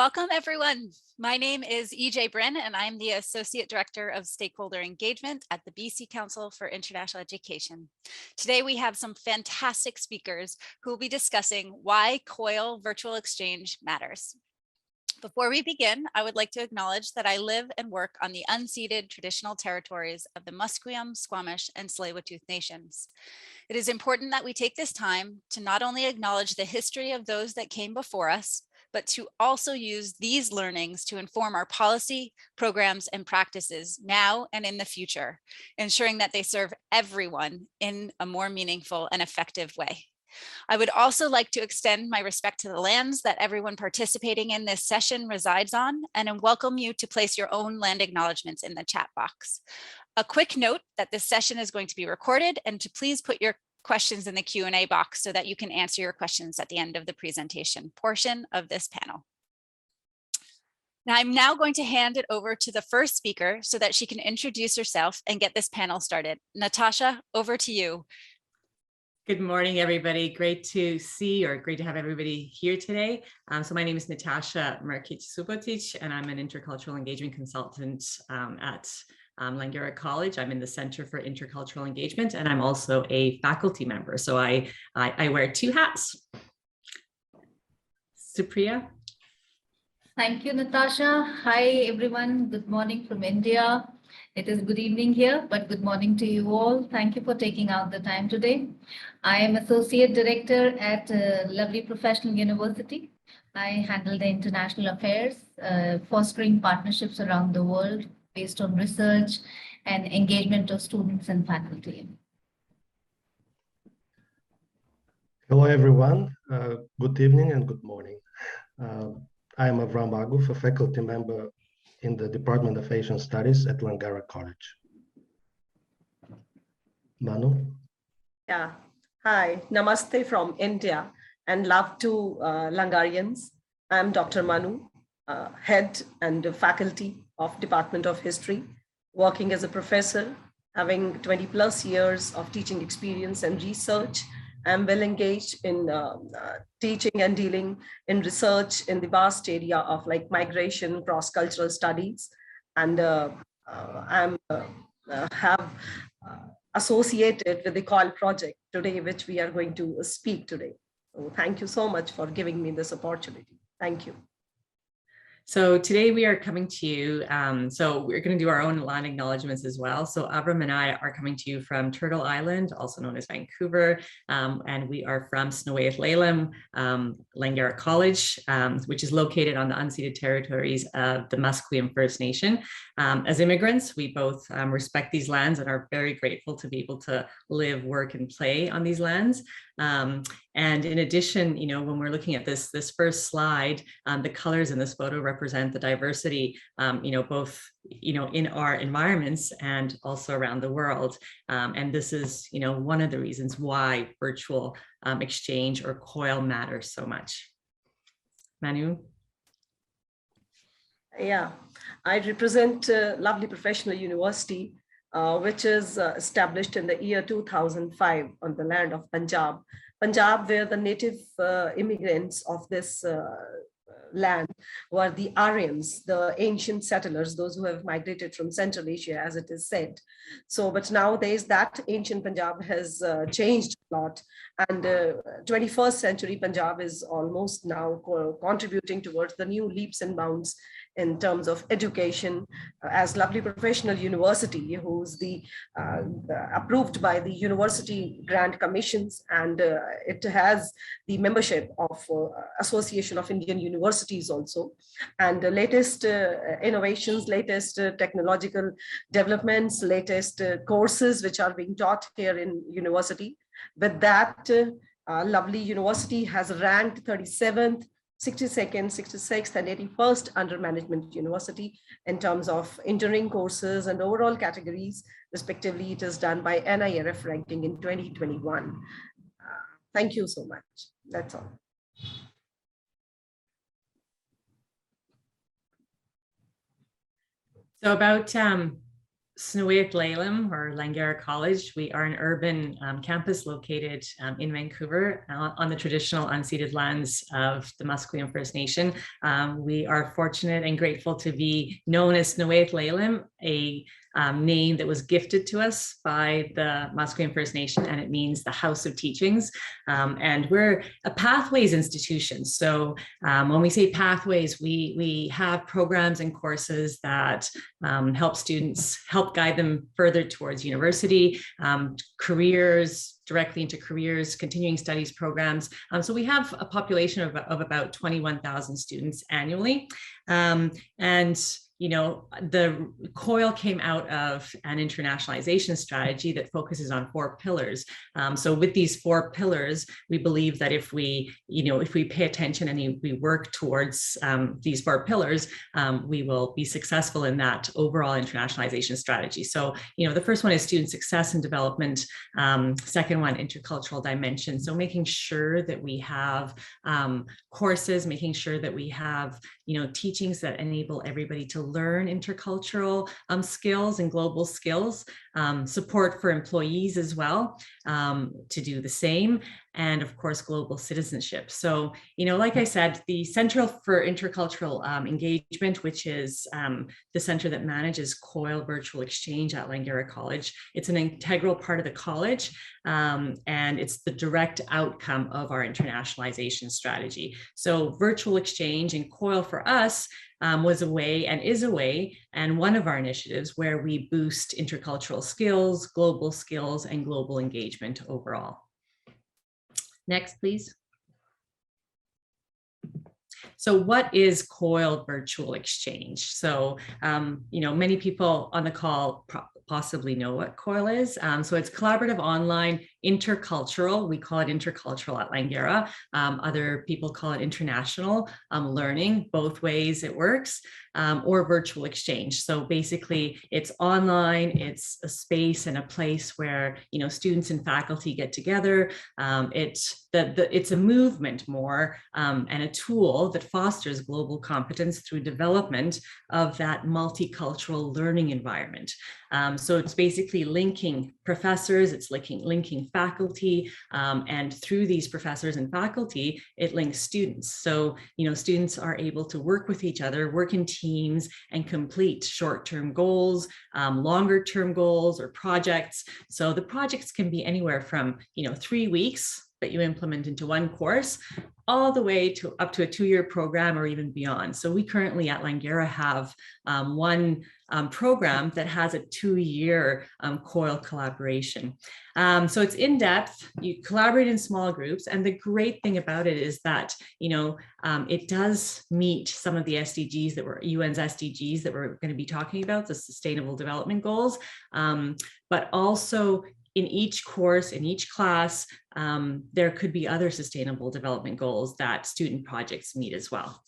Welcome, everyone. My name is EJ Bryn, and I'm the Associate Director of Stakeholder Engagement at the BC Council for International Education. Today, we have some fantastic speakers who will be discussing why COIL virtual exchange matters. Before we begin, I would like to acknowledge that I live and work on the unceded traditional territories of the Musqueam, Squamish, and Tsleil-Waututh nations. It is important that we take this time to not only acknowledge the history of those that came before us, but to also use these learnings to inform our policy, programs, and practices now and in the future, ensuring that they serve everyone in a more meaningful and effective way. I would also like to extend my respect to the lands that everyone participating in this session resides on, and welcome you to place your own land acknowledgements in the chat box. A quick note that this session is going to be recorded, and to please put your questions in the Q&A box so that you can answer your questions at the end of the presentation portion of this panel. Now, I'm now going to hand it over to the first speaker so that she can introduce herself and get this panel started. Natasha, over to you. Good morning, everybody. Great to see, or great to have everybody here today. So my name is Natasha Markic-Subotic, and I'm an intercultural engagement consultant at Langara College. I'm in the Center for Intercultural Engagement, and I'm also a faculty member. So I wear two hats. Supriya. Thank you, Natasha. Hi, everyone. Good morning from India. It is good evening here, but good morning to you all. Thank you for taking out the time today. I am Associate Director at Lovely Professional University. I handle the international affairs, fostering partnerships around the world based on research and engagement of students and faculty. Hello, everyone. Good evening and good morning. I am Avram Aguf, a faculty member in the Department of Asian Studies at Langara College. Manu? Yeah. Hi, namaste from India, and love to Langarians. I'm Dr. Manu, head and faculty of Department of History, working as a professor, having 20 plus years of teaching experience and research. I'm well engaged in teaching and dealing in research in the vast area of like migration, cross-cultural studies, and I'm have associated with the COIL project today, which we are going to speak today. So thank you so much for giving me this opportunity. Thank you. So today we are coming to you, so we're going to do our own land acknowledgements as well. So Avram and I are coming to you from Turtle Island, also known as Vancouver, and we are from Snowaith Lalem, Langara College, which is located on the unceded territories of the Musqueam First Nation. As immigrants, we both respect these lands and are very grateful to be able to live, work, and play on these lands. And in addition, you know, when we're looking at this first slide, the colors in this photo represent the diversity, you know, both, you know, in our environments and also around the world. And this is, you know, one of the reasons why virtual exchange or COIL matters so much. Manu? Yeah, I represent Lovely Professional University, which is established in the year 2005 on the land of Punjab. Punjab, where the native immigrants of this land were the Aryans, the ancient settlers, those who have migrated from Central Asia, as it is said. So, but nowadays that ancient Punjab has changed a lot, and 21st century Punjab is almost now contributing towards the new leaps and bounds in terms of education. As Lovely Professional University, who's the approved by the University Grant Commissions, and it has the membership of Association of Indian Universities also, and the latest innovations, latest technological developments, latest courses which are being taught here in university. With that, Lovely University has ranked 37th, 62nd, 66th, and 81st under management university in terms of engineering courses and overall categories, respectively. It is done by NIRF ranking in 2021. Thank you so much. That's all. So about Snowiet Lalem, or Langara College. We are an urban campus located in Vancouver on the traditional unceded lands of the Musqueam First Nation. We are fortunate and grateful to be known as Snowiet Lalem, a name that was gifted to us by the Musqueam First Nation, and it means the House of Teachings. And we're a pathways institution. So when we say pathways, we have programs and courses that help students, help guide them further towards university, careers, directly into careers, continuing studies programs. So we have a population of about 21,000 students annually. And you know, the COIL came out of an internationalization strategy that focuses on 4 pillars. So with these 4 pillars, we believe that if we, if we pay attention and we work towards these 4 pillars, we will be successful in that overall internationalization strategy. So, the first one is student success and development. Second one, intercultural dimension. So making sure that we have courses, making sure that we have, teachings that enable everybody to learn intercultural skills and global skills, support for employees as well to do the same, and of course, global citizenship. So, like I said, the Center for Intercultural Engagement, which is the center that manages COIL Virtual Exchange at Langara College, it's an integral part of the college, and it's the direct outcome of our internationalization strategy. So virtual exchange and COIL for us was a way and is a way, and one of our initiatives where we boost intercultural skills, and global engagement overall. Next, please. So what is COIL Virtual Exchange? So, many people on the call possibly know what COIL is. So it's Collaborative Online Intercultural. We call it intercultural at Langara. Other people call it international learning. Both ways it works, or virtual exchange. So basically it's online, it's a space and a place where, students and faculty get together. It's a movement more and a tool that fosters global competence through development of that multicultural learning environment. So it's basically linking professors, it's linking faculty, and through these professors and faculty, it links students. So, students are able to work with each other, work in teams, and complete short-term goals, longer-term goals, or projects. So the projects can be anywhere from, 3 weeks that you implement into one course, all the way to up to a 2-year program or even beyond. So we currently at Langara have one program that has a 2-year COIL collaboration. So it's in depth, you collaborate in small groups, and the great thing about it is that, it does meet some of the SDGs UN's SDGs that we're going to be talking about, the Sustainable Development Goals, but also in each course, in each class, there could be other sustainable development goals that student projects meet as well.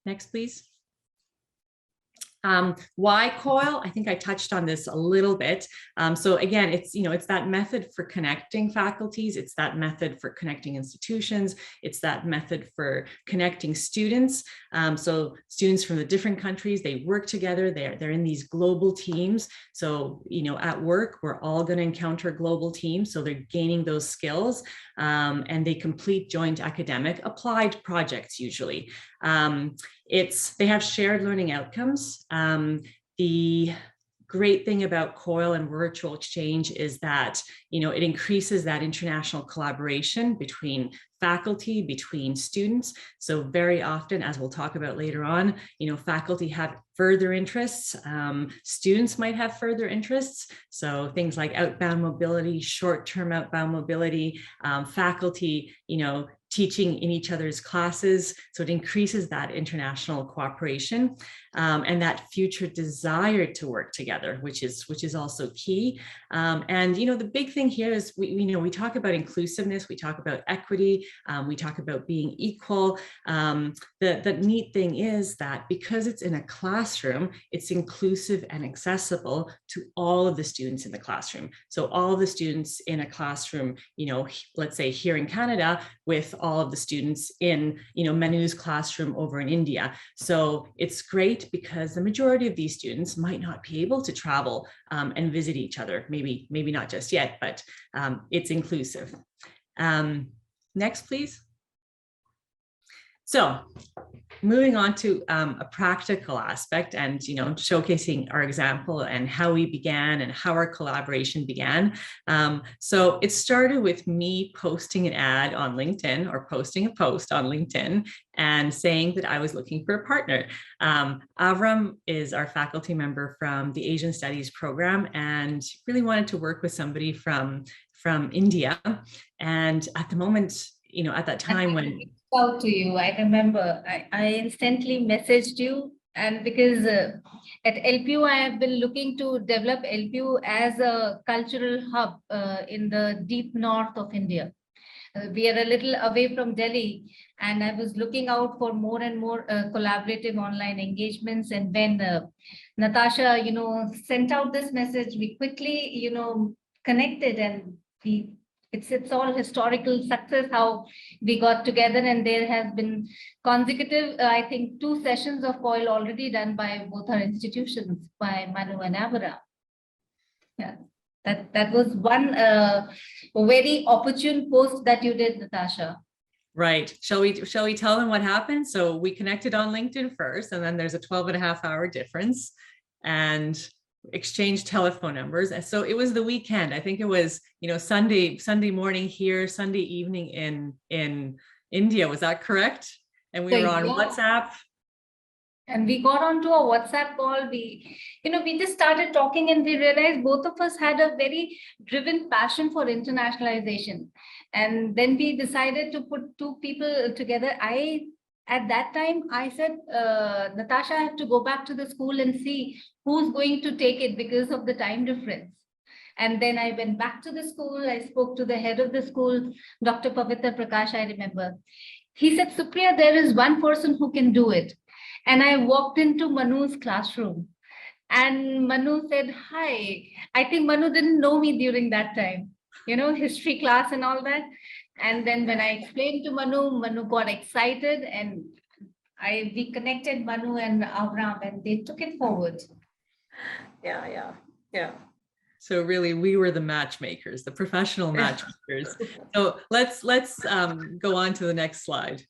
Next, please. Why COIL? I think I touched on this a little bit. So again, it's that method for connecting faculties. It's that method for connecting institutions. It's that method for connecting students. So students from the different countries, they work together. They're in these global teams. So, at work, we're all going to encounter global teams. So they're gaining those skills, and they complete joint academic applied projects usually. They have shared learning outcomes. The great thing about COIL and virtual exchange is that, it increases that international collaboration between faculty, between students. So very often, as we'll talk about later on, faculty have further interests, students might have further interests. So things like outbound mobility, short-term outbound mobility, faculty, teaching in each other's classes. So it increases that international cooperation and that future desire to work together, which is also key. And the big thing here is we talk about inclusiveness, we talk about equity, we talk about being equal. The neat thing is that because it's in a classroom, it's inclusive and accessible to all of the students in the classroom. So all the students in a classroom, let's say here in Canada, with all of the students in, Manu's classroom over in India. So it's great because the majority of these students might not be able to travel and visit each other. Maybe not just yet, but it's inclusive. Next, please. So moving on to a practical aspect and, showcasing our example and how we began and how our collaboration began. So it started with me posting an ad on LinkedIn or posting a post on LinkedIn and saying that I was looking for a partner. Avram is our faculty member from the Asian Studies program and really wanted to work with somebody from India. And at the moment, at that time when out to you, I remember I instantly messaged you, and because at LPU I have been looking to develop LPU as a cultural hub in the deep north of India. We are a little away from Delhi, and I was looking out for more and more collaborative online engagements. And when Natasha, sent out this message, we quickly, connected, and it's all historical success how we got together. And there has been consecutive, I think, 2 sessions of COIL already done by both our institutions, by Manu and Avara. Yeah. That was one very opportune post that you did, Natasha. Right. Shall we tell them what happened? So we connected on LinkedIn first, and then there's a 12.5-hour difference, and exchanged telephone numbers. And so it was the weekend. I think it was, Sunday morning here, Sunday evening in India. Was that correct? And we were on WhatsApp. And we got onto a WhatsApp call. We just started talking, and we realized both of us had a very driven passion for internationalization. And then we decided to put 2 people together. At that time, I said, Natasha, I have to go back to the school and see who's going to take it because of the time difference. And then I went back to the school. I spoke to the head of the school, Dr. Pavitra Prakash, I remember. He said, Supriya, there is one person who can do it. And I walked into Manu's classroom, and Manu said, hi. I think Manu didn't know me during that time, history class and all that. And then when I explained to Manu got excited, and we connected Manu and Avram, and they took it forward. Yeah. So really, we were the matchmakers, the professional matchmakers. So let's go on to the next slide.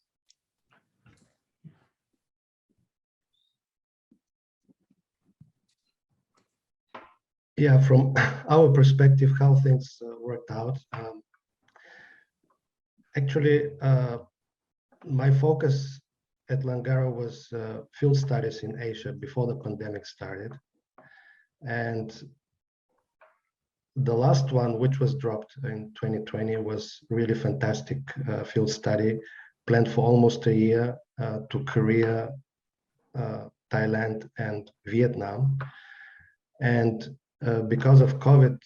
Yeah, from our perspective, how things worked out. Actually, my focus at Langara was field studies in Asia before the pandemic started. And the last one, which was dropped in 2020, was really fantastic field study, planned for almost a year to Korea, Thailand, and Vietnam. And because of COVID,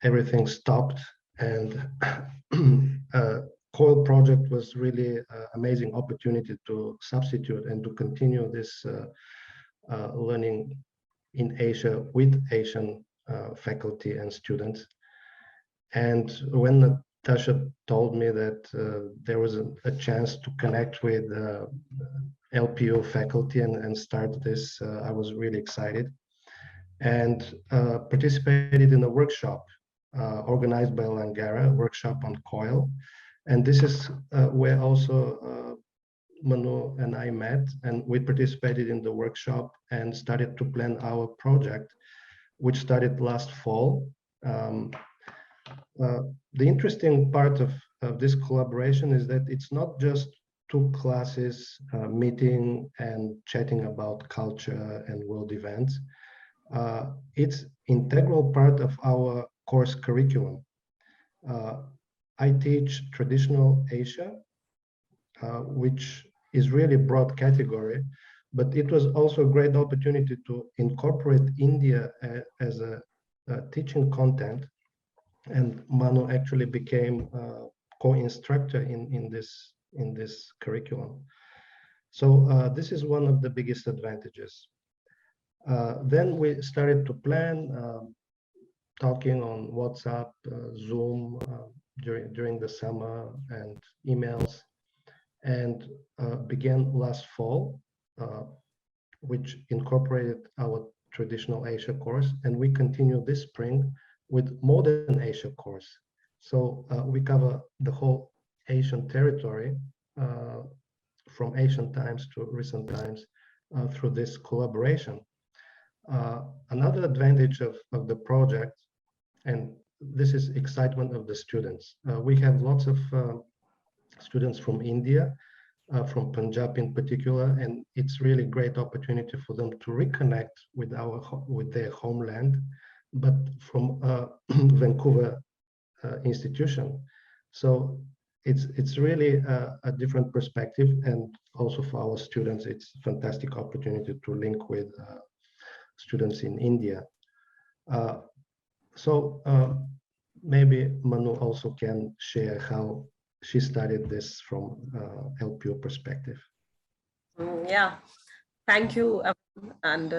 everything stopped, and COIL project was really an amazing opportunity to substitute and to continue this learning in Asia with Asian faculty and students. And when Natasha told me that there was a chance to connect with LPO faculty and start this, I was really excited, and participated in a workshop organized by Langara, workshop on COIL. And this is where also Manu and I met, and we participated in the workshop and started to plan our project, which started last fall. The interesting part of this collaboration is that it's not just 2 classes meeting and chatting about culture and world events. It's integral part of our course curriculum. I teach traditional Asia, which is really broad category, but it was also a great opportunity to incorporate India as a teaching content. And Manu actually became a co-instructor in this curriculum. So this is one of the biggest advantages. Then we started to plan talking on WhatsApp, Zoom during the summer, and emails. and began last fall, which incorporated our traditional Asia course, and we continue this spring with modern Asia course. So we cover the whole Asian territory from ancient times to recent times through this collaboration. Another advantage of the project, and this is excitement of the students. We have lots of students from India, from Punjab in particular, and it's really great opportunity for them to reconnect with their homeland, but from Vancouver institution. So it's really a different perspective, and also for our students, it's a fantastic opportunity to link with students in India. Maybe Manu also can share how she studied this from LPO perspective. Yeah, thank you. And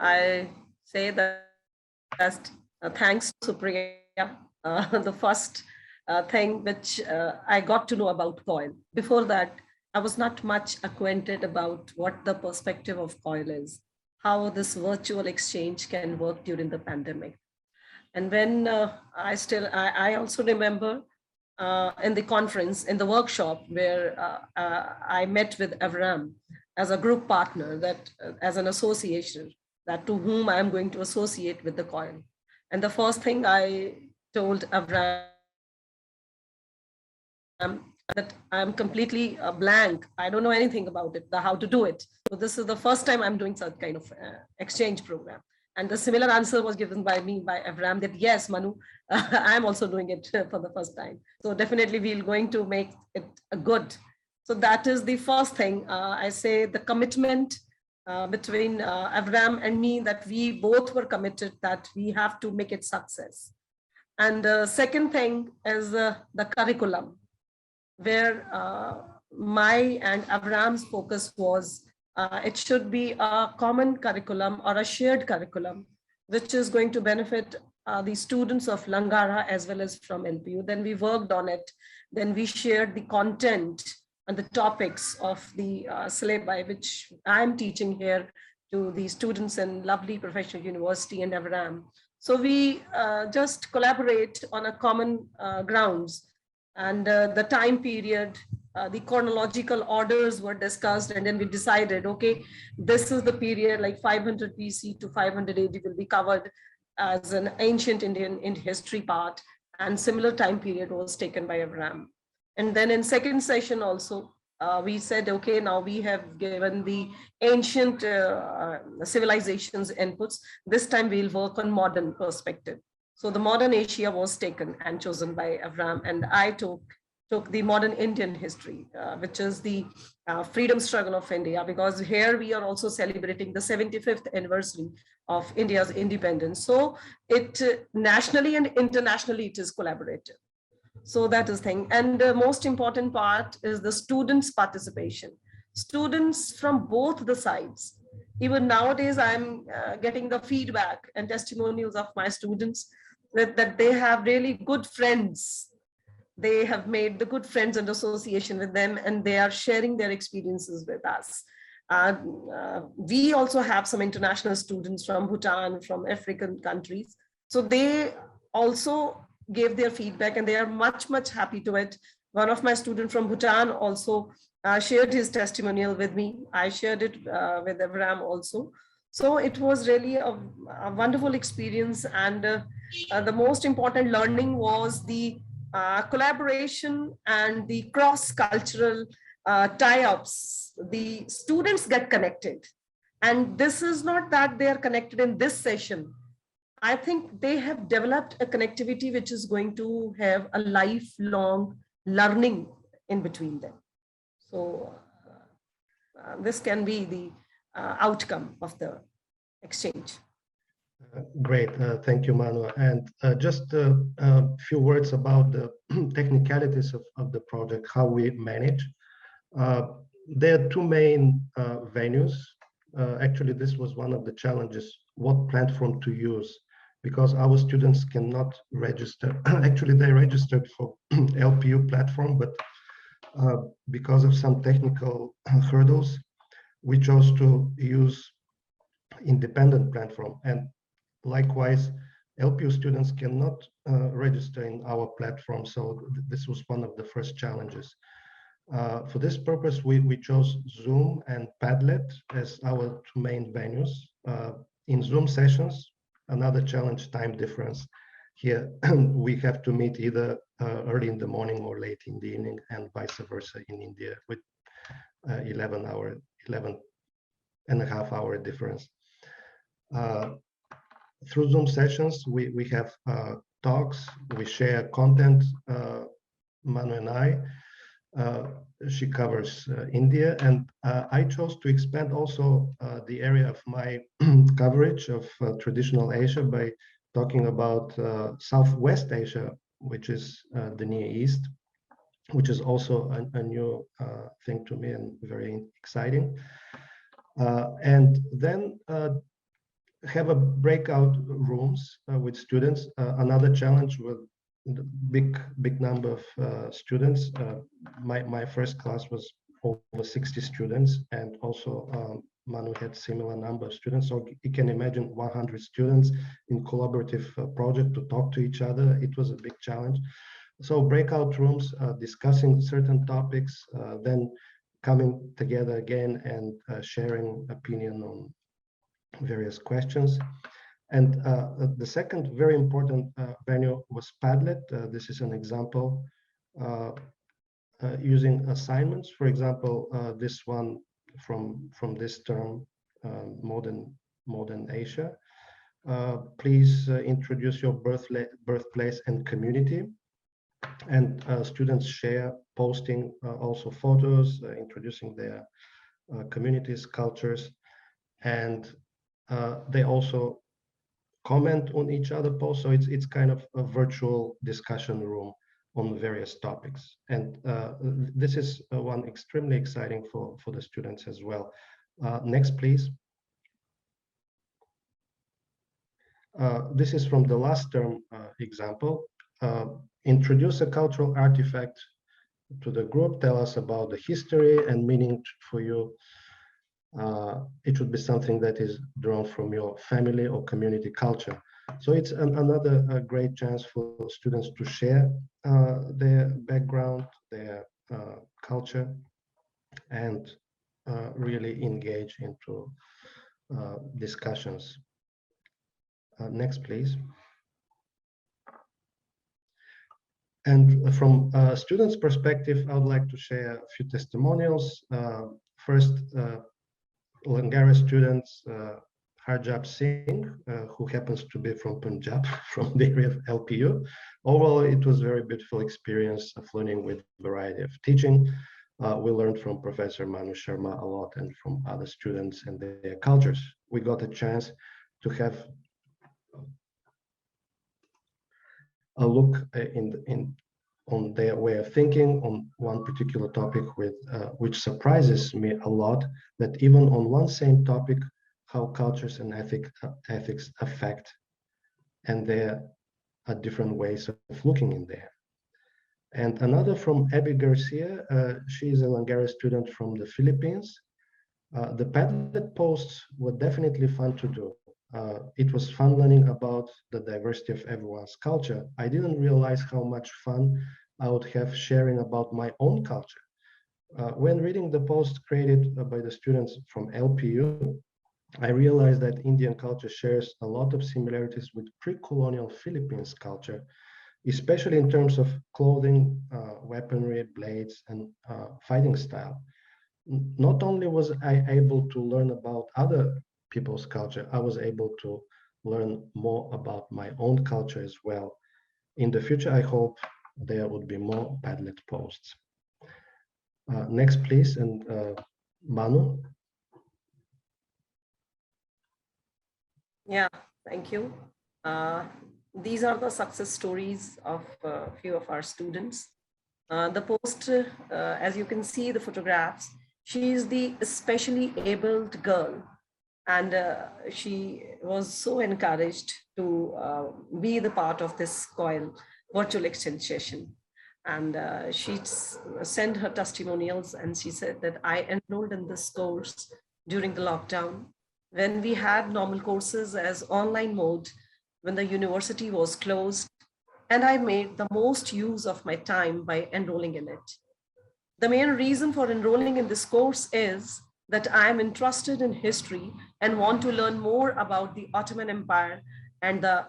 I say that thanks to Priya, the first thing which I got to know about COIL. Before that, I was not much acquainted about what the perspective of COIL is, how this virtual exchange can work during the pandemic. And when I also remember in the conference, in the workshop where I met with Avram as a group partner, that as an association, that to whom I am going to associate with the COIL. And the first thing I told Avram that I'm completely blank. I don't know anything about it, how to do it. So this is the first time I'm doing such kind of exchange program. And the similar answer was given by me, by Avram, that yes, Manu, I'm also doing it for the first time. So definitely we're going to make it good. So that is the first thing. I say the commitment between Avram and me, that we both were committed that we have to make it success. And the second thing is the curriculum, where my and Avram's focus was it should be a common curriculum or a shared curriculum, which is going to benefit the students of Langara as well as from LPU. Then we worked on it. Then we shared the content and the topics of the syllabi, which I'm teaching here to the students in lovely professional university and Avram. So we just collaborate on a common grounds, and the time period, the chronological orders were discussed, and then we decided, okay, this is the period like 500 BC to 500 AD will be covered as an ancient Indian history part, and similar time period was taken by Avram. And then in second session also, we said, okay, now we have given the ancient civilizations inputs. This time we'll work on modern perspective. So the modern Asia was taken and chosen by Avram, and I took the modern Indian history, which is the freedom struggle of India, because here we are also celebrating the 75th anniversary of India's independence. So it nationally and internationally, it is collaborative. So that is thing. And the most important part is the students' participation. Students from both the sides. Even nowadays, I'm getting the feedback and testimonials of my students that they have really good friends. They have made the good friends and association with them, and they are sharing their experiences with us. We also have some international students from Bhutan, from African countries. So they also gave their feedback, and they are much, much happy to it. One of my students from Bhutan also shared his testimonial with me. I shared it with Avram also. So it was really a wonderful experience. And the most important learning was the collaboration and the cross-cultural tie-ups. The students get connected. And this is not that they are connected in this session. I think they have developed a connectivity which is going to have a lifelong learning in between them. So this can be the outcome of the exchange. Great, thank you, Manu. And just a few words about the technicalities of the project, how we manage. There are two main venues. Actually, this was one of the challenges, what platform to use, because our students cannot register. Actually, they registered for LPU platform, but Because of some technical hurdles, we chose to use independent platform, and likewise LPU students cannot register in our platform, so this was one of the first challenges. For this purpose, we chose Zoom and Padlet as our two main venues. In Zoom sessions, another challenge, time difference. Here we have to meet either early in the morning or late in the evening, and vice versa in India with 11 and a half hour difference. Through Zoom sessions, we have talks, we share content, Manu and I. She covers India, and I chose to expand also the area of my coverage of traditional Asia by talking about Southwest Asia, which is the Near East, which is also a new thing to me and very exciting. And then have a breakout rooms with students. Another challenge with the big number of students. My first class was over 60 students, and also Manu had similar number of students. So you can imagine 100 students in collaborative project to talk to each other. It was a big challenge. So breakout rooms, discussing certain topics, then coming together again and sharing opinion on various questions. And the second very important venue was Padlet. This is an example using assignments. For example, this one from this term, modern Asia. Please introduce your birthplace and community. And students share, posting also photos, introducing their communities, cultures, and they also comment on each other posts. So it's kind of a virtual discussion room on various topics. And this is one extremely exciting for the students as well. Next, please. This is from the last term example. Introduce a cultural artifact to the group, tell us about the history and meaning for you. It should be something that is drawn from your family or community culture. So it's another great chance for students to share their background, their culture, and really engage into discussions. Next, please. And from a student's perspective, I would like to share a few testimonials. First, Langara students, Harjap Singh, who happens to be from Punjab, from the area of LPU. Overall, it was a very beautiful experience of learning with a variety of teaching. We learned from Professor Manu Sharma a lot and from other students and their cultures. We got a chance to have a look on their way of thinking on one particular topic, which surprises me a lot, that even on one same topic, how cultures and ethics affect, and there are different ways of looking in there. And another from Abby Garcia, she is a Langara student from the Philippines. The Padlet posts were definitely fun to do. It was fun learning about the diversity of everyone's culture. I didn't realize how much fun I would have sharing about my own culture. When reading the post created by the students from LPU, I realized that Indian culture shares a lot of similarities with pre-colonial Philippines culture, especially in terms of clothing, weaponry, blades, and fighting style. Not only was I able to learn about other people's culture, I was able to learn more about my own culture as well. In the future, I hope there would be more Padlet posts. Next, please, and Manu. Yeah, thank you. These are the success stories of a few of our students. The post, as you can see the photographs, she is the especially abled girl, and she was so encouraged to be the part of this COIL virtual exchange session. And she sent her testimonials, and she said that I enrolled in this course during the lockdown, when we had normal courses as online mode, when the university was closed, and I made the most use of my time by enrolling in it. The main reason for enrolling in this course is that I am interested in history and want to learn more about the Ottoman Empire and the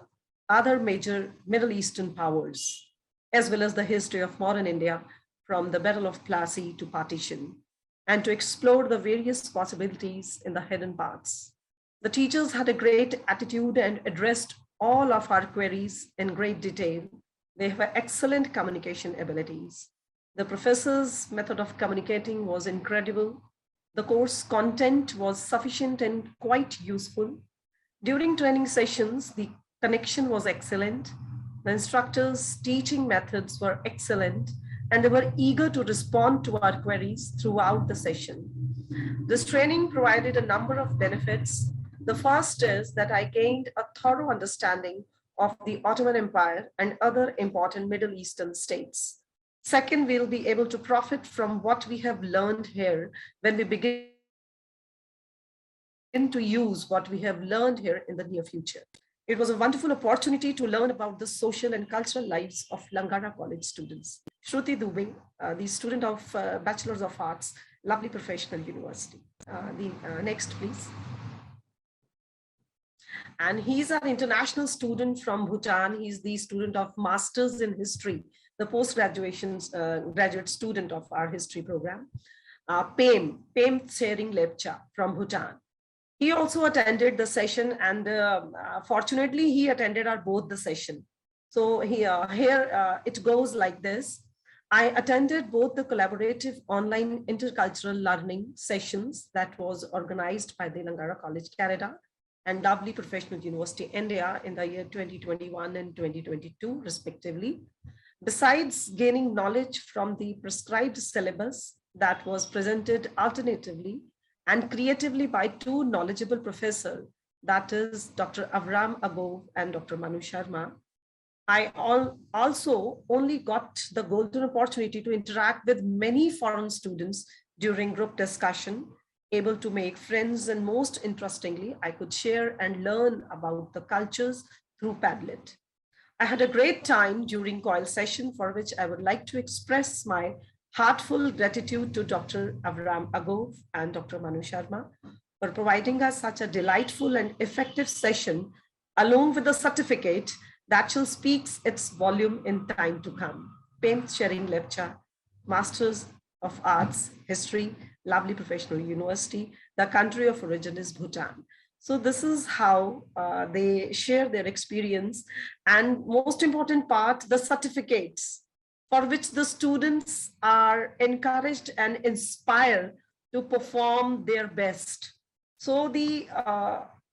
other major Middle Eastern powers, as well as the history of modern India from the Battle of Plassey to partition, and to explore the various possibilities in the hidden paths. The teachers had a great attitude and addressed all of our queries in great detail. They have excellent communication abilities. The professor's method of communicating was incredible. The course content was sufficient and quite useful. During training sessions, the connection was excellent. The instructors' teaching methods were excellent, and they were eager to respond to our queries throughout the session. This training provided a number of benefits. The first is that I gained a thorough understanding of the Ottoman Empire and other important Middle Eastern states. Second, we'll be able to profit from what we have learned here when we begin to use what we have learned here in the near future. It was a wonderful opportunity to learn about the social and cultural lives of Langara College students. Shruti Dubey, the student of Bachelor's of Arts, Lovely Professional University. Next, please. And he's an international student from Bhutan. He's the student of Masters in History, the post-graduation graduate student of our history program. Pem Tsering Lepcha from Bhutan. He also attended the session, and fortunately, he attended both the session. So here it goes like this. I attended both the Collaborative Online Intercultural Learning sessions that was organized by the Langara College, Canada, and Lovely Professional University, India in the year 2021 and 2022, respectively. Besides gaining knowledge from the prescribed syllabus that was presented alternatively and creatively by two knowledgeable professors, that is Dr. Avram Agov and Dr. Manu Sharma, I also only got the golden opportunity to interact with many foreign students during group discussion, able to make friends, and most interestingly, I could share and learn about the cultures through Padlet. I had a great time during COIL session, for which I would like to express my heartfelt gratitude to Dr. Avram Agov and Dr. Manu Sharma for providing us such a delightful and effective session, along with a certificate that shall speak its volume in time to come. Pem Tsering Lepcha, Masters of Arts, History, Lovely Professional University. The country of origin is Bhutan. So this is how they share their experience, and most important part, the certificates for which the students are encouraged and inspired to perform their best. So the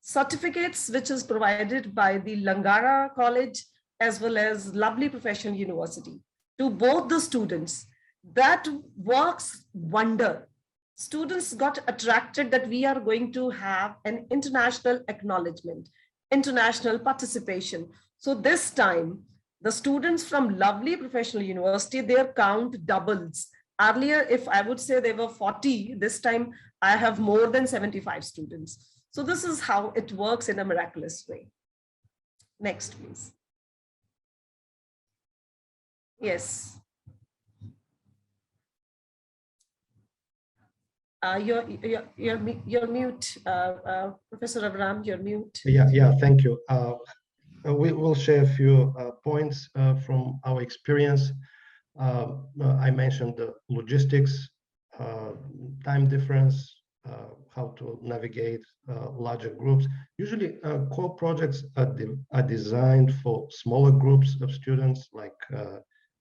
certificates which is provided by the Langara College as well as Lovely Professional University to both the students, that works wonder. Students got attracted that we are going to have an international acknowledgement, international participation. So this time, the students from Lovely Professional University, their count doubles. Earlier, if I would say they were 40, this time I have more than 75 students. So this is how it works in a miraculous way. Next, please. Yes. You're mute, Professor Avram, you're mute. Yeah, thank you. We will share a few points from our experience. I mentioned the logistics, time difference, how to navigate larger groups. Usually core projects are designed for smaller groups of students, like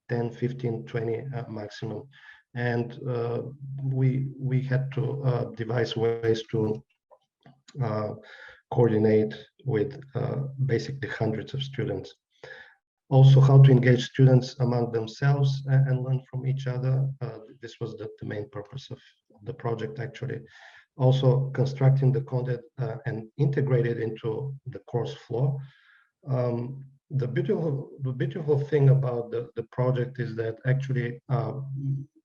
10, 15, 20 maximum. And we had to devise ways to coordinate with basically hundreds of students. Also, how to engage students among themselves and learn from each other. This was the main purpose of the project, actually. Also, constructing the content and integrate it into the course flow. the beautiful thing about the project is that actually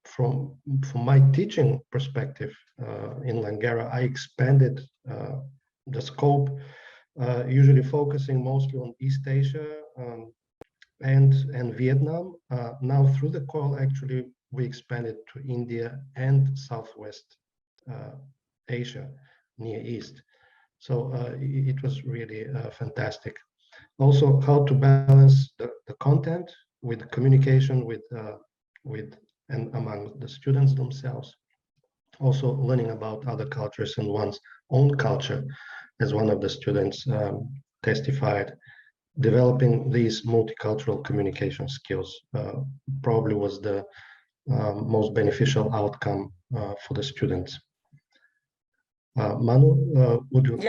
from my teaching perspective in Langara, I expanded the scope, usually focusing mostly on East Asia and Vietnam. Now through the COIL, actually we expanded to India and Southwest Asia, Near East. So it was really fantastic. Also, how to balance the content with communication with and among the students themselves. Also learning about other cultures and one's own culture, as one of the students testified. Developing these multicultural communication skills probably was the most beneficial outcome for the students. Manu, would you?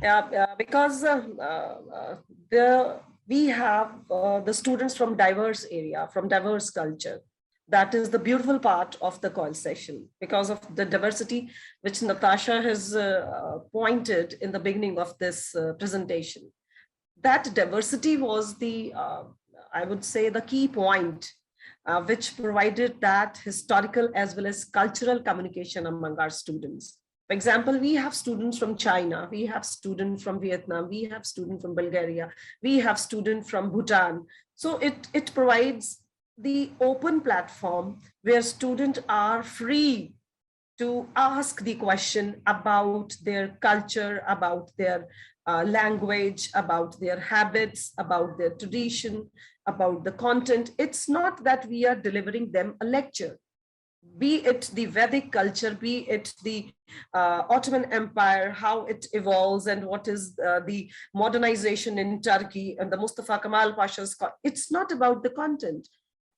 Yeah, because we have the students from diverse area, from diverse culture. That is the beautiful part of the COIL session, because of the diversity which Natasha has pointed in the beginning of this presentation. That diversity was the, I would say, the key point which provided that historical as well as cultural communication among our students. For example, we have students from China, we have students from Vietnam, we have students from Bulgaria, we have students from Bhutan. So it provides the open platform where students are free to ask the question about their culture, about their language, about their habits, about their tradition, about the content. It's not that we are delivering them a lecture. Be it the Vedic culture, be it the Ottoman Empire, how it evolves and what is the modernization in Turkey and the Mustafa Kemal Pasha's, it's not about the content.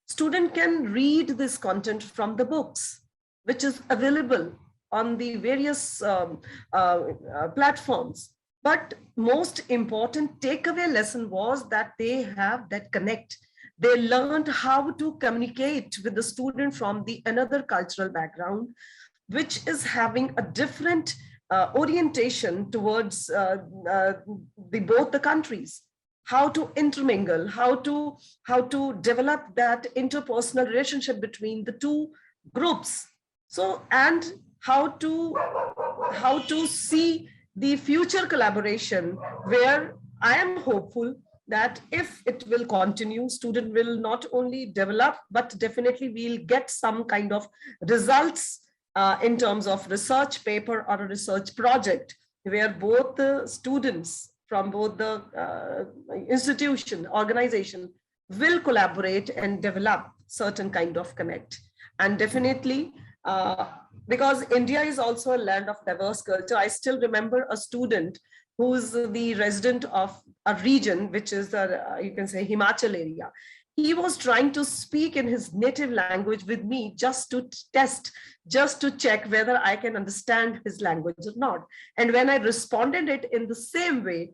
Student can read this content from the books, which is available on the various platforms. But most important takeaway lesson was that they have that connect. They learned how to communicate with the student from the another cultural background, which is having a different orientation towards both the countries. How to intermingle, how to develop that interpersonal relationship between the two groups. So, and how to see the future collaboration, where I am hopeful that if it will continue, student will not only develop, but definitely we'll get some kind of results in terms of research paper or a research project, where both the students from both the institution, organization will collaborate and develop certain kind of connect. And definitely, because India is also a land of diverse culture, I still remember a student who's the resident of a region, which is, you can say, Himachal area. He was trying to speak in his native language with me just to test, just to check whether I can understand his language or not. And when I responded it in the same way,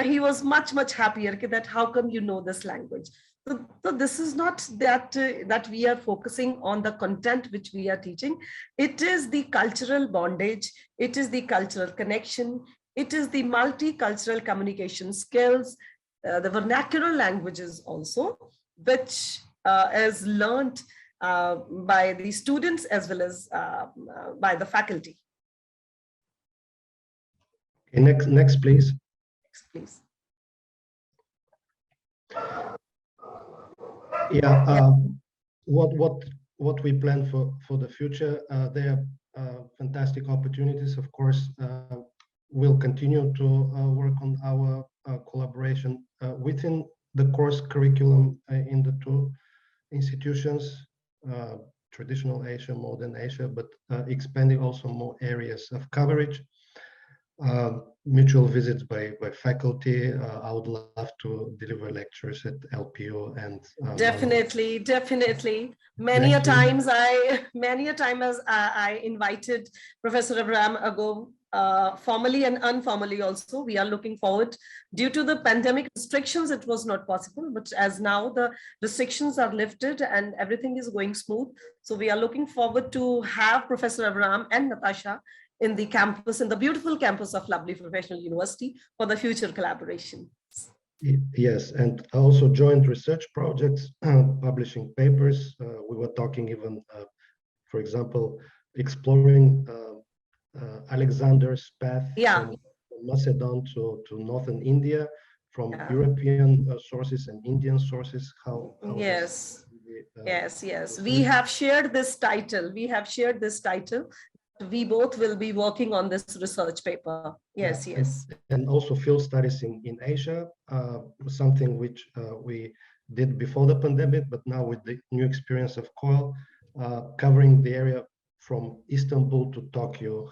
he was much, much happier that how come you know this language? So this is not that, that we are focusing on the content which we are teaching. It is the cultural bondage. It is the cultural connection. It is the multicultural communication skills, the vernacular languages also, which is learned by the students as well as by the faculty. Okay, next, please. Next, please. Yeah, what we plan for the future, there are fantastic opportunities. Of course, we'll continue to work on our collaboration within the course curriculum in the two institutions, traditional Asia, modern Asia, but expanding also more areas of coverage. Mutual visits by faculty. I would love to deliver lectures at LPO and definitely. Many a times I invited Professor Abraham Ago, formally and informally also. We are looking forward. Due to the pandemic restrictions, it was not possible, but as now the restrictions are lifted and everything is going smooth, so we are looking forward to have Professor Abraham and Natasha in the campus, in the beautiful campus of lovely Professional University, for the future collaboration. Yes, and also joint research projects, publishing papers. We were talking even, for example, exploring Alexander's path Yeah, from Macedon to northern India, from yeah. European sources and Indian sources. How this Yes. Yes. was We lived. have shared this title. We both will be working on this research paper. Yeah, Yes. and also field studies in Asia, something which we did before the pandemic, but now with the new experience of COIL, covering the area from Istanbul to Tokyo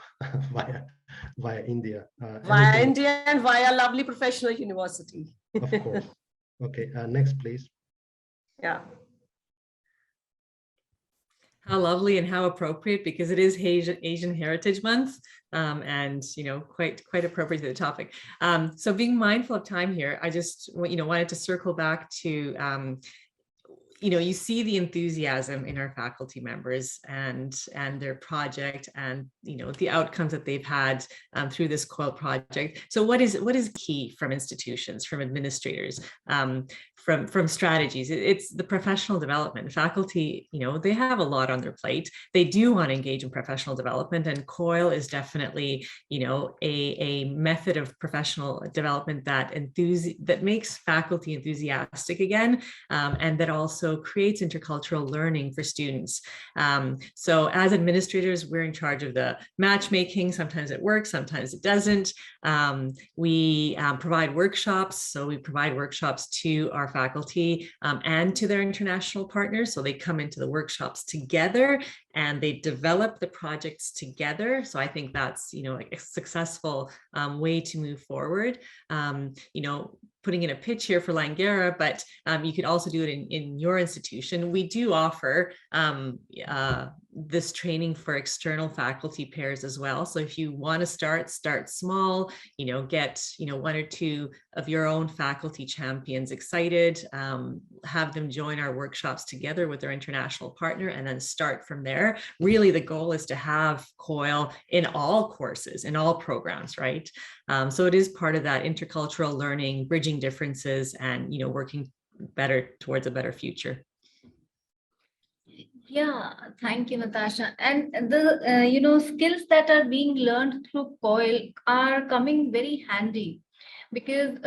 via India. Via Everything, India and via lovely professional university. of course. Okay, next, please. Yeah. How lovely and how appropriate, because it is Asian Heritage Month, and quite appropriate to the topic. So being mindful of time here, I just wanted to circle back to you see the enthusiasm in our faculty members and their project, and the outcomes that they've had through this COIL project. So what is key from institutions, from administrators, from strategies? It's the professional development. Faculty, they have a lot on their plate. They do want to engage in professional development, and COIL is definitely a method of professional development that makes faculty enthusiastic again, and that also creates intercultural learning for students. So as administrators, we're in charge of the matchmaking. Sometimes it works, sometimes it doesn't. We provide workshops. So we provide workshops to our faculty and to their international partners. So they come into the workshops together and they develop the projects together. So I think that's, a successful way to move forward. Putting in a pitch here for Langara, but you could also do it in your institution. We do offer this training for external faculty pairs as well. So if you want to start small, get, one or two of your own faculty champions excited, have them join our workshops together with their international partner, and then start from there. Really, the goal is to have COIL in all courses, in all programs, right? So it is part of that intercultural learning, bridging differences, and working better towards a better future. Yeah, thank you, Natasha. And the skills that are being learned through COIL are coming very handy, because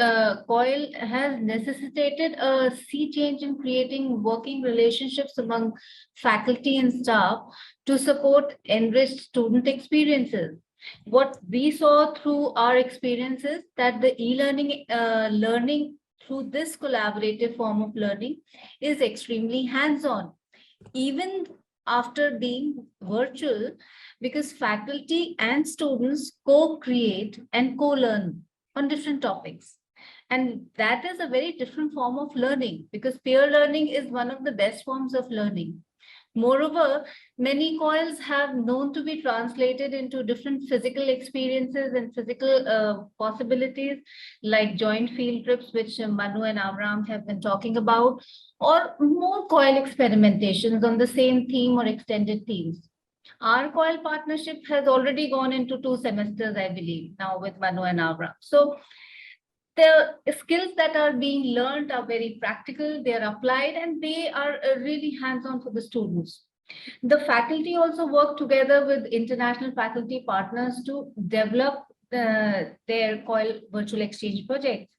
COIL has necessitated a sea change in creating working relationships among faculty and staff to support enriched student experiences. What we saw through our experiences, that the e-learning learning through this collaborative form of learning is extremely hands-on, even after being virtual, because faculty and students co-create and co-learn on different topics. And that is a very different form of learning, because peer learning is one of the best forms of learning. Moreover, many COILs have known to be translated into different physical experiences and physical possibilities, like joint field trips, which Manu and Avram have been talking about, or more COIL experimentations on the same theme or extended themes. Our COIL partnership has already gone into 2 semesters, I believe, now with Manu and Avram. So the skills that are being learned are very practical, they are applied, and they are really hands-on for the students. The faculty also work together with international faculty partners to develop their COIL virtual exchange projects,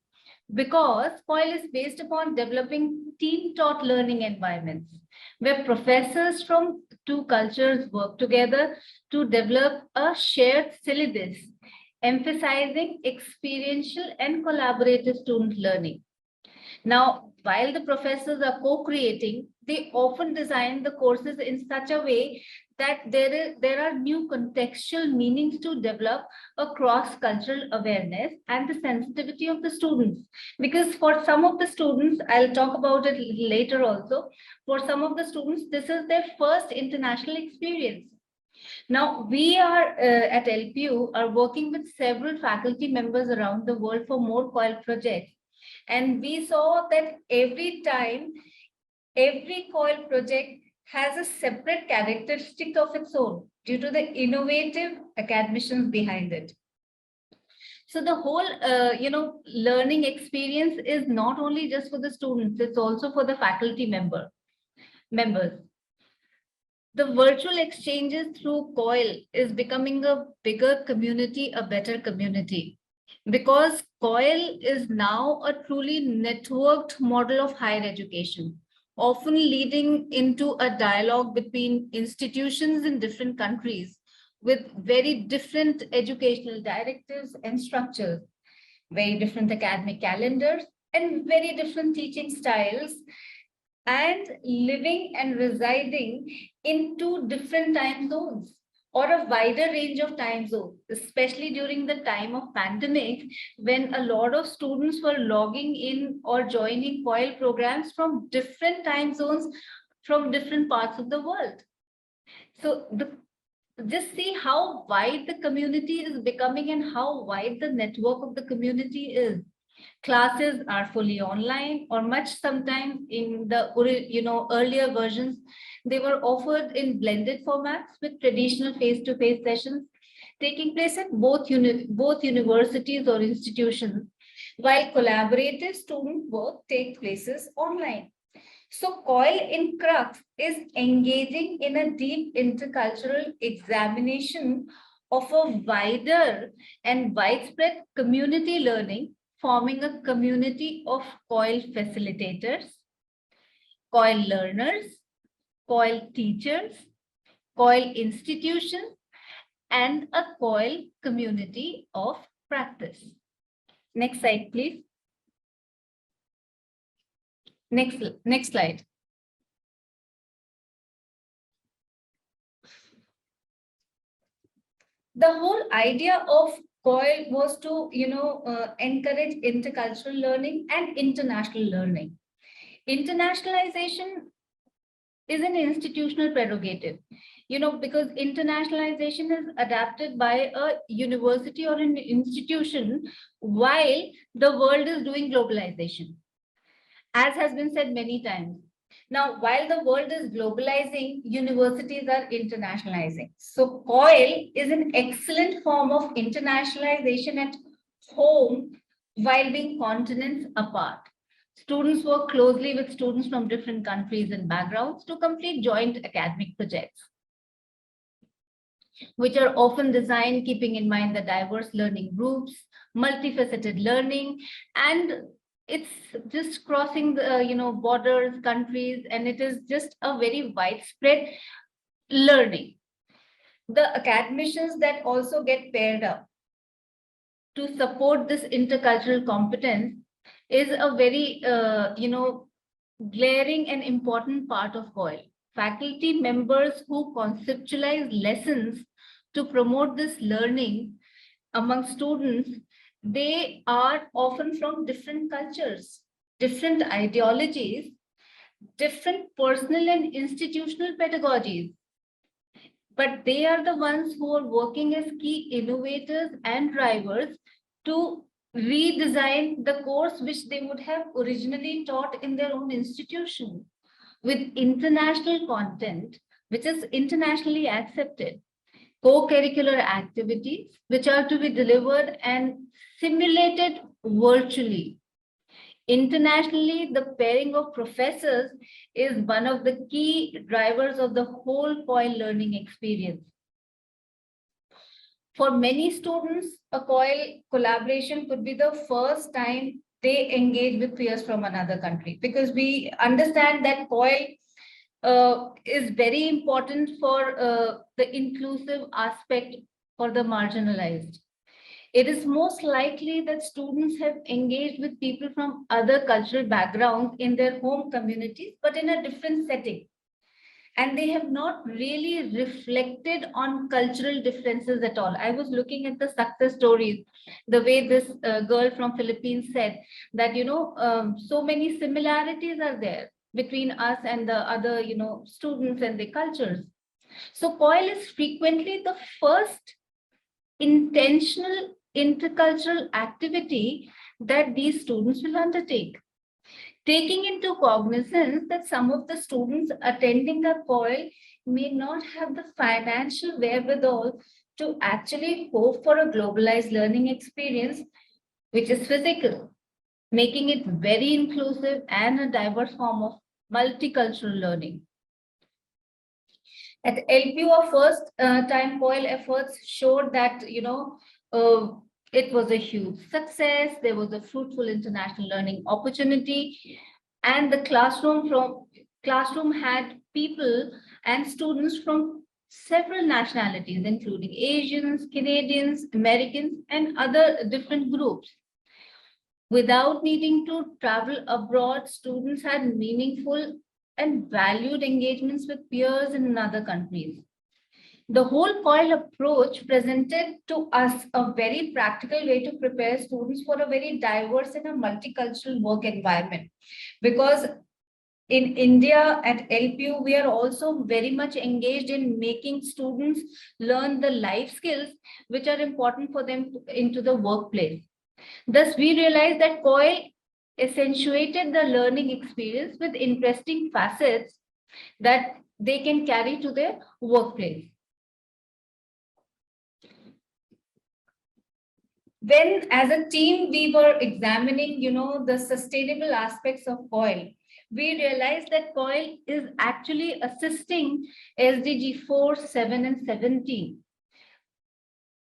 because COIL is based upon developing team-taught learning environments, where professors from 2 cultures work together to develop a shared syllabus, emphasizing experiential and collaborative student learning. Now, while the professors are co-creating, they often design the courses in such a way that there are new contextual meanings to develop a cross-cultural awareness and the sensitivity of the students. Because for some of the students, I'll talk about it later also, for some of the students, this is their first international experience. Now, we are at LPU are working with several faculty members around the world for more COIL projects. And we saw that every time, every COIL project has a separate characteristic of its own due to the innovative academicians behind it. So the whole, learning experience is not only just for the students, it's also for the faculty members. The virtual exchanges through COIL is becoming a bigger community, a better community, because COIL is now a truly networked model of higher education, often leading into a dialogue between institutions in different countries with very different educational directives and structures, very different academic calendars, and very different teaching styles, and living and residing in two different time zones or a wider range of time zones, especially during the time of pandemic, when a lot of students were logging in or joining COIL programs from different time zones from different parts of the world. So just see how wide the community is becoming and how wide the network of the community is. Classes are fully online, or much sometimes in the earlier versions, they were offered in blended formats with traditional face-to-face sessions taking place at both universities or institutions, while collaborative student work takes places online. So COIL in Crux is engaging in a deep intercultural examination of a wider and widespread community learning, forming a community of COIL facilitators, COIL learners, COIL teachers, COIL institutions, and a COIL community of practice. Next slide, please. Next slide. The whole idea of COIL was to, encourage intercultural learning and international learning. Internationalization is an institutional prerogative, because internationalization is adapted by a university or an institution while the world is doing globalization, as has been said many times. Now, while the world is globalizing, universities are internationalizing. So COIL is an excellent form of internationalization at home while being continents apart. Students work closely with students from different countries and backgrounds to complete joint academic projects, which are often designed keeping in mind the diverse learning groups, multifaceted learning, and it's just crossing the borders, countries, and it is just a very widespread learning. The academicians that also get paired up to support this intercultural competence is a very glaring and important part of COIL. Faculty members who conceptualize lessons to promote this learning among students, they are often from different cultures, different ideologies, different personal and institutional pedagogies. But they are the ones who are working as key innovators and drivers to redesign the course which they would have originally taught in their own institution with international content, which is internationally accepted, co-curricular activities, which are to be delivered and simulated virtually. Internationally, the pairing of professors is one of the key drivers of the whole COIL learning experience. For many students, a COIL collaboration could be the first time they engage with peers from another country, because we understand that COIL is very important for the inclusive aspect for the marginalized. It is most likely that students have engaged with people from other cultural backgrounds in their home communities, but in a different setting. And they have not really reflected on cultural differences at all. I was looking at the success stories, the way this girl from Philippines said that, so many similarities are there between us and the other, students and the cultures. So COIL is frequently the first intentional intercultural activity that these students will undertake, taking into cognizance that some of the students attending a COIL may not have the financial wherewithal to actually hope for a globalized learning experience, which is physical, making it very inclusive and a diverse form of multicultural learning. At LPU, our first time COIL efforts showed that, it was a huge success. There was a fruitful international learning opportunity, and the classroom had people and students from several nationalities, including Asians, Canadians, Americans, and other different groups. Without needing to travel abroad, students had meaningful and valued engagements with peers in other countries. The whole COIL approach presented to us a very practical way to prepare students for a very diverse and a multicultural work environment. Because in India at LPU, we are also very much engaged in making students learn the life skills which are important for them into the workplace. Thus, we realized that COIL accentuated the learning experience with interesting facets that they can carry to their workplace. When, as a team, we were examining, the sustainable aspects of COIL, we realized that COIL is actually assisting SDG 4, 7, and 17.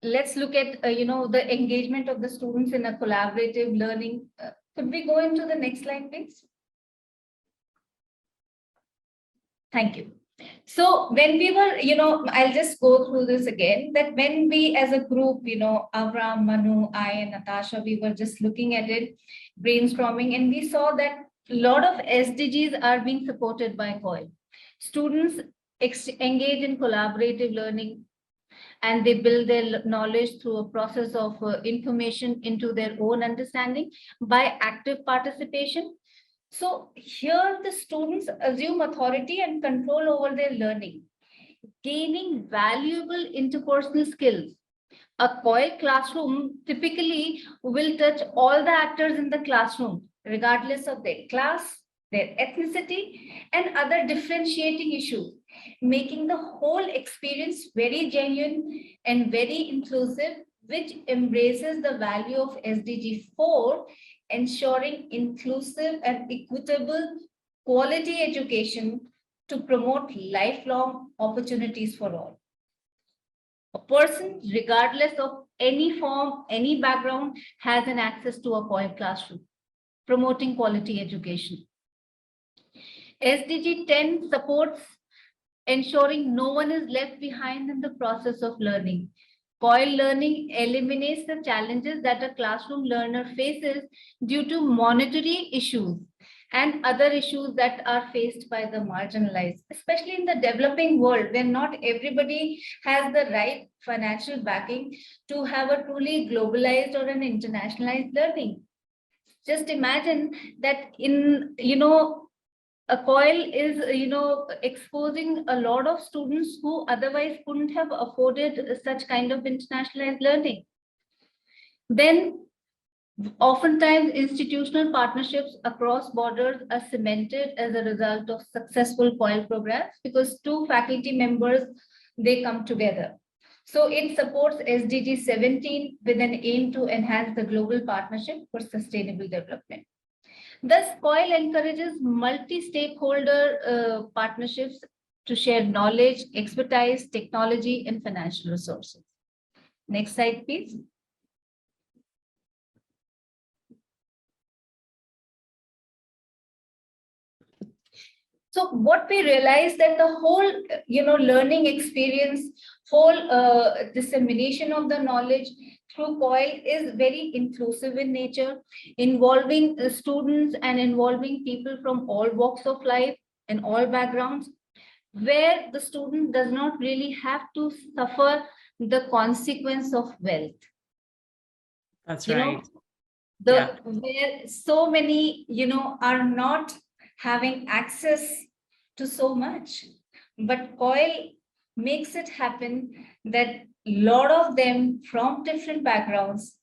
Let's look at, the engagement of the students in a collaborative learning. Could we go into the next slide, please? Thank you. So when we were, I'll just go through this again, that when we as a group, Avram, Manu, I, and Natasha, we were just looking at it, brainstorming, and we saw that a lot of SDGs are being supported by COIL. Students engage in collaborative learning, and they build their knowledge through a process of information into their own understanding by active participation. So here the students assume authority and control over their learning, gaining valuable interpersonal skills. A COIL classroom typically will touch all the actors in the classroom, regardless of their class, their ethnicity, and other differentiating issues, making the whole experience very genuine and very inclusive, which embraces the value of SDG 4, ensuring inclusive and equitable quality education to promote lifelong opportunities for all. A person, regardless of any form, any background, has an access to a COIL classroom, promoting quality education. SDG 10 supports ensuring no one is left behind in the process of learning. COIL learning eliminates the challenges that a classroom learner faces due to monetary issues and other issues that are faced by the marginalized, especially in the developing world, where not everybody has the right financial backing to have a truly globalized or an internationalized learning. Just imagine that a COIL is, exposing a lot of students who otherwise couldn't have afforded such kind of internationalized learning. Then, oftentimes, institutional partnerships across borders are cemented as a result of successful COIL programs because two faculty members, they come together. So it supports SDG 17 with an aim to enhance the global partnership for sustainable development. Thus, COIL encourages multi-stakeholder partnerships to share knowledge, expertise, technology, and financial resources. Next slide, please. So what we realized that the whole, learning experience, whole dissemination of the knowledge through COIL is very inclusive in nature, involving students and involving people from all walks of life and all backgrounds, where the student does not really have to suffer the consequence of wealth. That's right. Where so many, are not having access to so much, but COIL makes it happen that a lot of them from different backgrounds,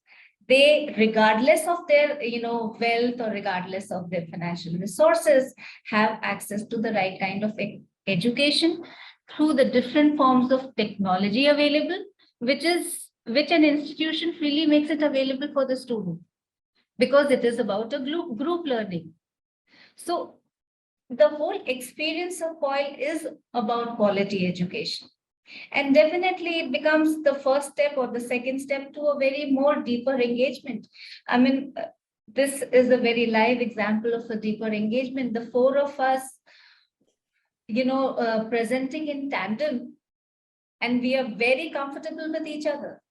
they, regardless of their, wealth or regardless of their financial resources, have access to the right kind of education through the different forms of technology available, which an institution freely makes it available for the student, because it is about a group learning. So the whole experience of COIL is about quality education. And definitely it becomes the first step or the second step to a very more deeper engagement. I mean, this is a very live example of a deeper engagement. The four of us, presenting in tandem, and we are very comfortable with each other.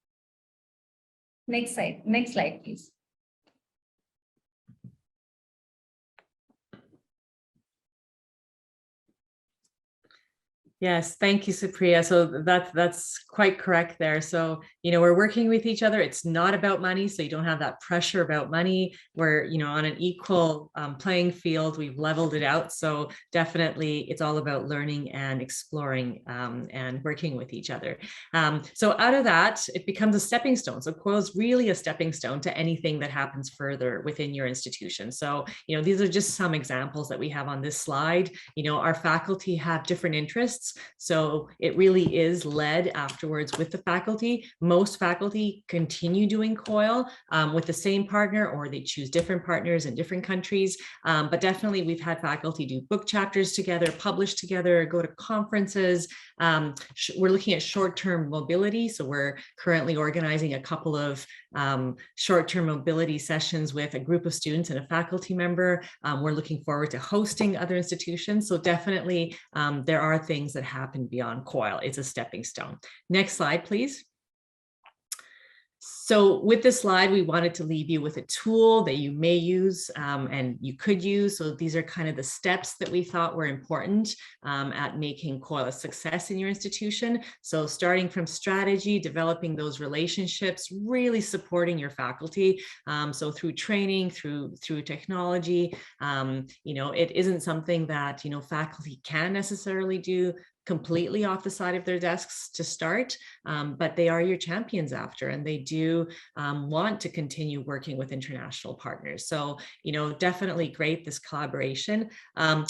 Next slide, please. Yes, thank you, Supriya. So that's quite correct there. So, we're working with each other. It's not about money, so you don't have that pressure about money. We're, on an equal playing field. We've leveled it out. So definitely it's all about learning and exploring and working with each other. So out of that, it becomes a stepping stone. So COIL is really a stepping stone to anything that happens further within your institution. So, these are just some examples that we have on this slide. Our faculty have different interests. So it really is led afterwards with the faculty. Most faculty continue doing COIL with the same partner, or they choose different partners in different countries. But definitely we've had faculty do book chapters together, publish together, go to conferences. We're looking at short-term mobility. So we're currently organizing a couple of short-term mobility sessions with a group of students and a faculty member. We're looking forward to hosting other institutions. So definitely there are things that happen beyond COIL. It's a stepping stone. Next slide, please. So with this slide, we wanted to leave you with a tool that you may use and you could use. So these are kind of the steps that we thought were important at making COIL a success in your institution. So starting from strategy, developing those relationships, really supporting your faculty. So through training, through technology, it isn't something that, faculty can necessarily do completely off the side of their desks to start, but they are your champions after, and they do want to continue working with international partners. So, definitely great, this collaboration.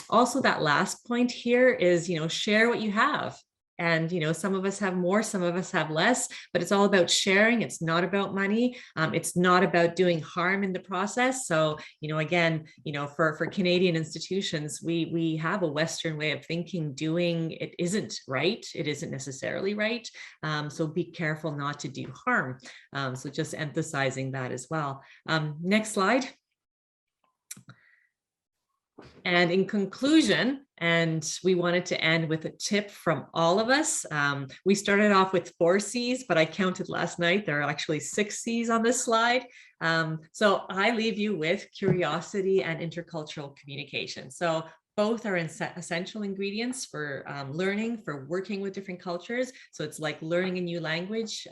Also, that last point here is, share what you have. And, some of us have more, some of us have less, but it's all about sharing. It's not about money. It's not about doing harm in the process. So, again, for Canadian institutions, we have a Western way of thinking. Doing it isn't right. It isn't necessarily right. So be careful not to do harm. So just emphasizing that as well. Next slide. And in conclusion, and we wanted to end with a tip from all of us. We started off with 4 C's, but I counted last night. There are actually 6 C's on this slide. So I leave you with curiosity and intercultural communication. So both are essential ingredients for learning, for working with different cultures. So it's like learning a new language.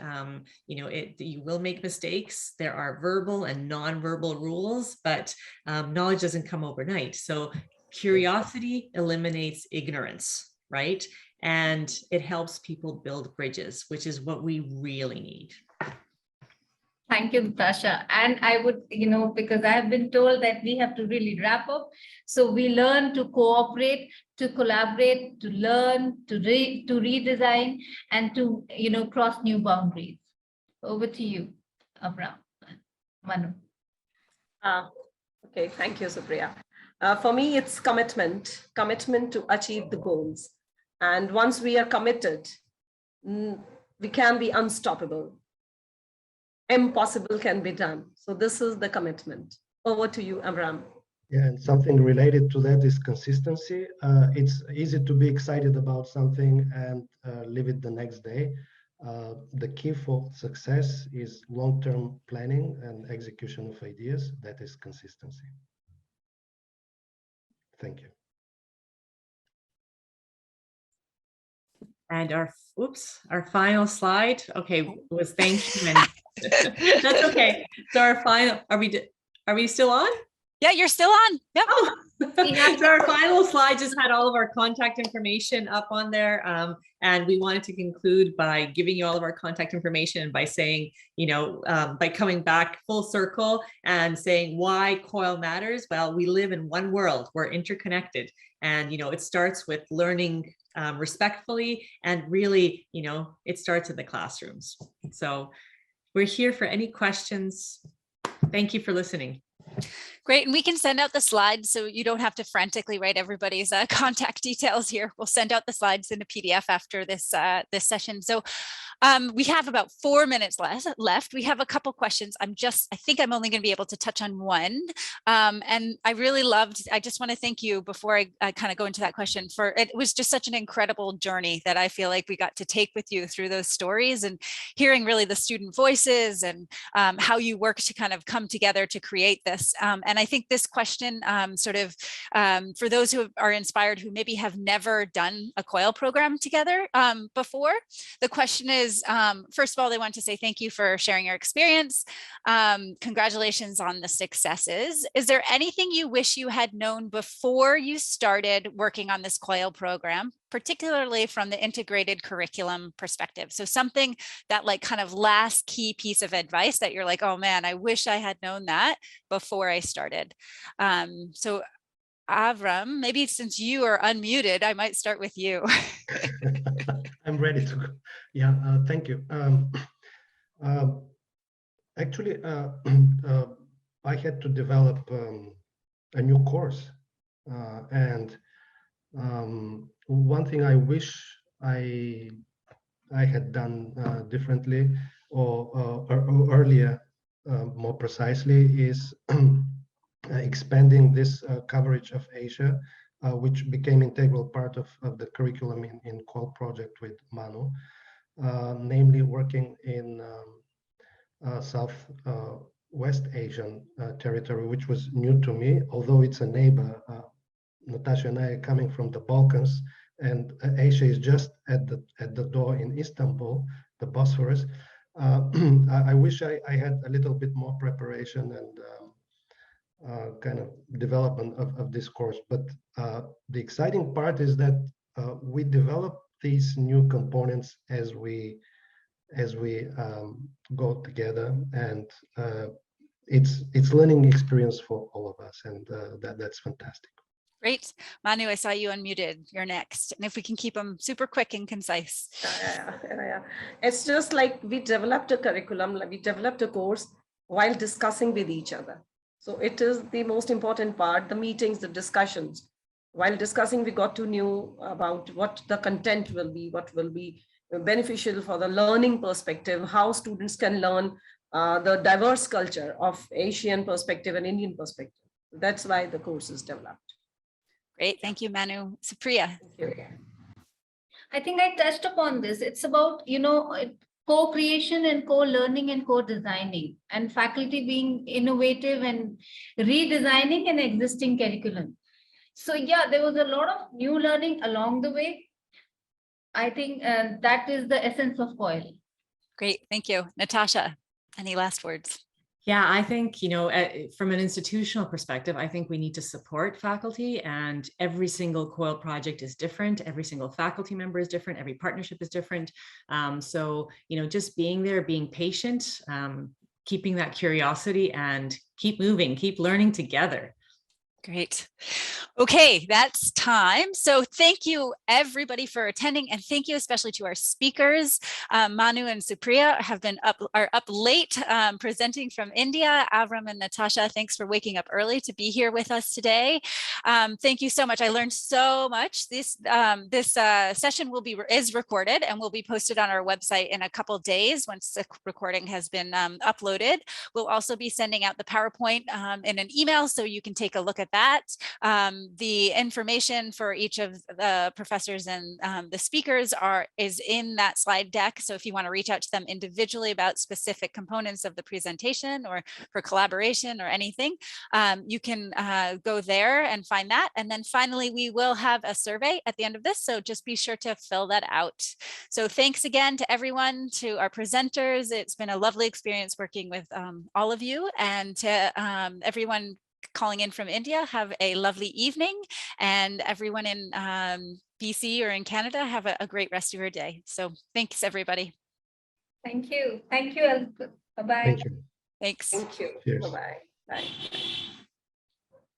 You will make mistakes. There are verbal and non-verbal rules, but knowledge doesn't come overnight. So curiosity eliminates ignorance, right? And it helps people build bridges, which is what we really need. Thank you, Natasha. And I would, because I have been told that we have to really wrap up. So we learn to cooperate, to collaborate, to learn, to redesign, and to, cross new boundaries. Over to you, Abram. Manu. Okay, thank you, Supriya. For me, it's commitment to achieve the goals. And once we are committed, we can be unstoppable. Impossible can be done. So this is the commitment. Over to you, Abram. Yeah, and something related to that is consistency. It's easy to be excited about something and leave it the next day. The key for success is long-term planning and execution of ideas. That is consistency. Thank you. And our final slide, okay, was thank you. And that's okay. So our final, are we still on? Yeah, you're still on. Yep. Oh. So our final slide just had all of our contact information up on there. And we wanted to conclude by giving you all of our contact information and by saying, by coming back full circle and saying why COIL matters. Well, we live in one world. We're interconnected. And, it starts with learning respectfully, and really, it starts in the classrooms. So we're here for any questions. Thank you for listening. Great, and we can send out the slides so you don't have to frantically write everybody's contact details here. We'll send out the slides in a PDF after this this session. So we have about 4 minutes left. We have a couple questions. I think I'm only going to be able to touch on one. And I just want to thank you before I kind of go into that question it was just such an incredible journey that I feel like we got to take with you through those stories and hearing really the student voices and how you work to kind of come together to create this. And I think this question for those who are inspired, who maybe have never done a COIL program together before, the question is, first of all, they want to say thank you for sharing your experience. Congratulations on the successes. Is there anything you wish you had known before you started working on this COIL program, particularly from the integrated curriculum perspective? So something that like kind of last key piece of advice that you're like, oh man, I wish I had known that before I started. So Avram, maybe since you are unmuted, I might start with you. I'm ready to go. Yeah, thank you. Actually, I had to develop a new course. And one thing I wish I had done differently or earlier, more precisely, is expanding this coverage of Asia, which became integral part of the curriculum in COIL project with Manu, namely working in South-West Asian territory, which was new to me, although it's a neighbor. Natasha and I are coming from the Balkans, and Asia is just at the door in Istanbul, the Bosphorus. I wish I had a little bit more preparation and kind of development of this course. But the exciting part is that we develop these new components as we go together, and it's learning experience for all of us, and that's fantastic. Great. Manu, I saw you unmuted. You're next. And if we can keep them super quick and concise. Yeah. It's just like we developed a curriculum, we developed a course while discussing with each other. So it is the most important part, the meetings, the discussions. While discussing, we got to know about what the content will be, what will be beneficial for the learning perspective, how students can learn the diverse culture of Asian perspective and Indian perspective. That's why the course is developed. Great. Thank you, Manu. Supriya. I think I touched upon this. It's about, co-creation and co-learning and co-designing, and faculty being innovative and redesigning an existing curriculum. So yeah, there was a lot of new learning along the way. I think that is the essence of COIL. Great. Thank you. Natasha, any last words? Yeah, I think, from an institutional perspective, I think we need to support faculty, and every single COIL project is different. Every single faculty member is different. Every partnership is different. So, just being there, being patient, keeping that curiosity, and keep moving, keep learning together. Great. Okay, that's time. So thank you everybody for attending, and thank you especially to our speakers. Manu and Supriya are up late presenting from India. Avram and Natasha, thanks for waking up early to be here with us today. Thank you so much. I learned so much. This session is recorded and will be posted on our website in a couple days once the recording has been uploaded. We'll also be sending out the PowerPoint in an email so you can take a look at that. The information for each of the professors and the speakers is in that slide deck. So if you want to reach out to them individually about specific components of the presentation or for collaboration or anything, you can go there and find that. And then finally, we will have a survey at the end of this. So just be sure to fill that out. So thanks again to everyone, to our presenters. It's been a lovely experience working with all of you, and to everyone calling in from India, have a lovely evening, and everyone in BC or in Canada, have a great rest of your day. So thanks, everybody. Thank you. Thank you. Bye-bye. Thank you. Thanks. Thank you. Cheers. Bye-bye. Bye.